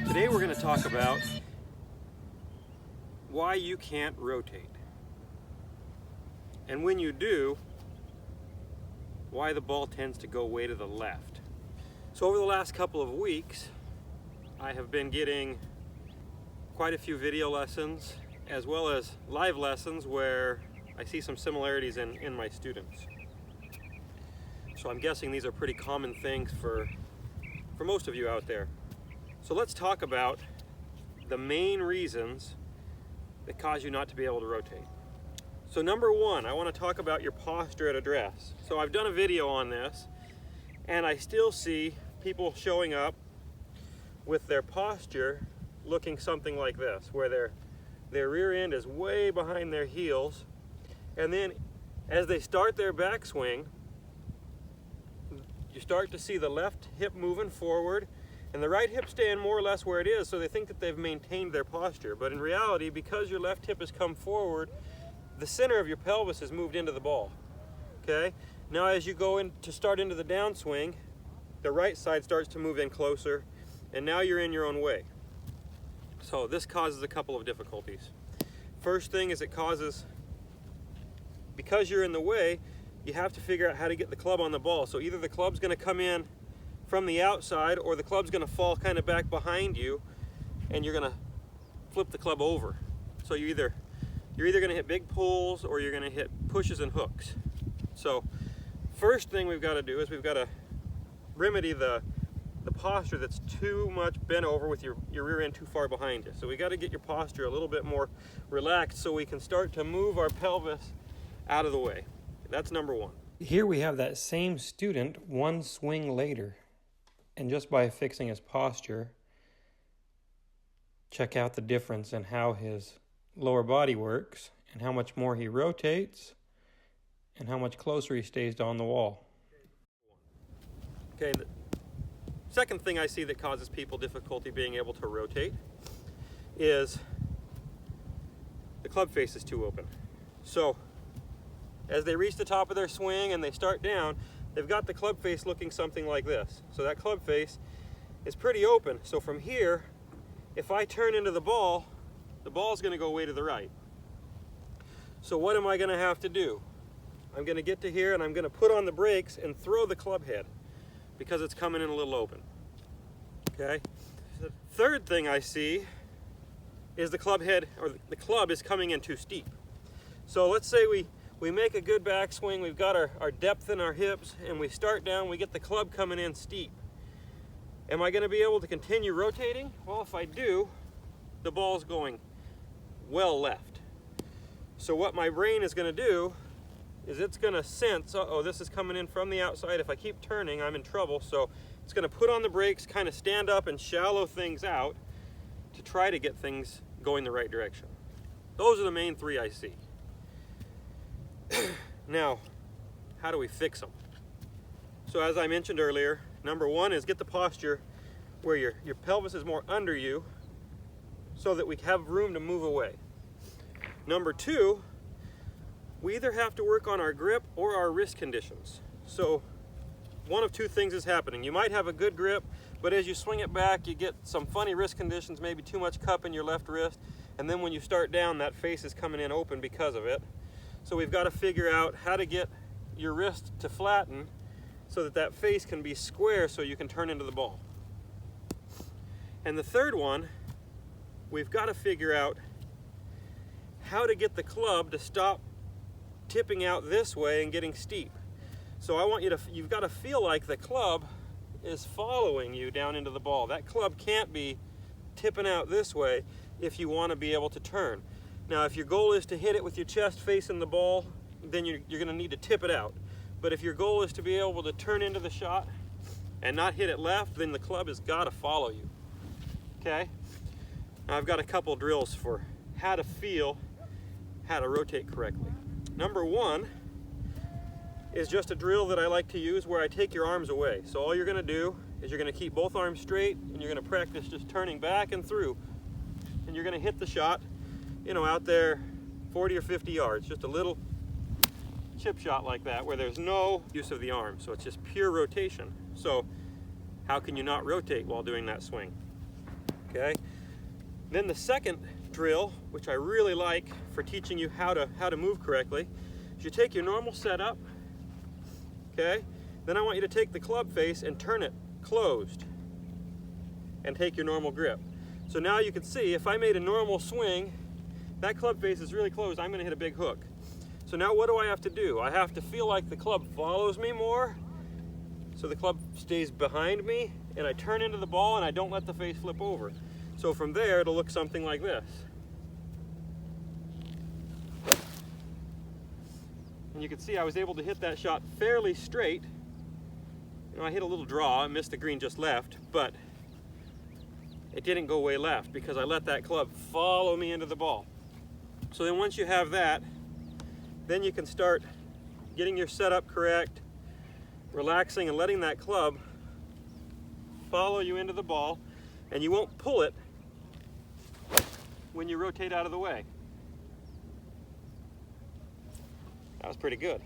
Today we're going to talk about why you can't rotate. And when you do, why the ball tends to go way to the left. So over the last couple of weeks, I have been getting quite a few video lessons as well as live lessons where I see some similarities in my students. So I'm guessing these are pretty common things for most of you out there. So let's talk about the main reasons that cause you not to be able to rotate. So number one, I want to talk about your posture at address. So I've done a video on this, and I still see people showing up with their posture looking something like this, where their rear end is way behind their heels, and then as they start their backswing, you start to see the left hip moving forward and the right hip staying more or less where it is, so they think that they've maintained their posture. But in reality, because your left hip has come forward, the center of your pelvis has moved into the ball. Okay? Now as you go in to start into the downswing, the right side starts to move in closer, and now you're in your own way. So this causes a couple of difficulties. First thing is because you're in the way, you have to figure out how to get the club on the ball. So either the club's going to come in from the outside, or the club's going to fall kind of back behind you, and you're going to flip the club over. So you're either going to hit big pulls, or you're going to hit pushes and hooks. So first thing we've got to do is we've got to remedy the posture that's too much bent over with your rear end too far behind you. So we got to get your posture a little bit more relaxed so we can start to move our pelvis out of the way. That's number one. Here we have that same student one swing later. And just by fixing his posture, check out the difference in how his lower body works and how much more he rotates and how much closer he stays on the wall. Okay, the second thing I see that causes people difficulty being able to rotate is the club face is too open. So as they reach the top of their swing and they start down, they've got the club face looking something like this. So that club face is pretty open. So from here, if I turn into the ball is going to go way to the right. So what am I going to have to do? I'm going to get to here and I'm going to put on the brakes and throw the club head because it's coming in a little open. Okay? The third thing I see is the club head, or the club is coming in too steep. So let's say we make a good backswing, we've got our depth in our hips, and we start down, we get the club coming in steep. Am I going to be able to continue rotating? Well, if I do, the ball's going well left. So what my brain is going to do is it's going to sense, uh-oh, this is coming in from the outside. If I keep turning, I'm in trouble. So it's going to put on the brakes, kind of stand up and shallow things out to try to get things going the right direction. Those are the main three I see. Now, how do we fix them? So as I mentioned earlier, number one is get the posture where your pelvis is more under you so that we have room to move away. Number two, we either have to work on our grip or our wrist conditions. So one of two things is happening. You might have a good grip, but as you swing it back, you get some funny wrist conditions, maybe too much cup in your left wrist, and then when you start down, that face is coming in open because of it. So we've got to figure out how to get your wrist to flatten so that that face can be square so you can turn into the ball. And the third one, we've got to figure out how to get the club to stop tipping out this way and getting steep. So I want you've got to feel like the club is following you down into the ball. That club can't be tipping out this way if you want to be able to turn. Now, if your goal is to hit it with your chest facing the ball, then you're going to need to tip it out. But if your goal is to be able to turn into the shot and not hit it left, then the club has got to follow you. Okay? Now, I've got a couple drills for how to feel how to rotate correctly. Number one is just a drill that I like to use where I take your arms away. So all you're going to do is you're going to keep both arms straight and you're going to practice just turning back and through. And you're going to hit the shot, out there 40 or 50 yards, just a little chip shot like that where there's no use of the arm. So it's just pure rotation. So how can you not rotate while doing that swing? Okay. Then the second drill, which I really like for teaching you how to move correctly, is you take your normal setup, okay? Then I want you to take the club face and turn it closed and take your normal grip. So now you can see if I made a normal swing, that club face is really closed, I'm gonna hit a big hook. So now what do I have to do? I have to feel like the club follows me more, so the club stays behind me, and I turn into the ball and I don't let the face flip over. So from there, it'll look something like this. And you can see I was able to hit that shot fairly straight. You know, I hit a little draw, I missed the green just left, but it didn't go way left because I let that club follow me into the ball. So then once you have that, then you can start getting your setup correct, relaxing and letting that club follow you into the ball, and you won't pull it when you rotate out of the way. That was pretty good.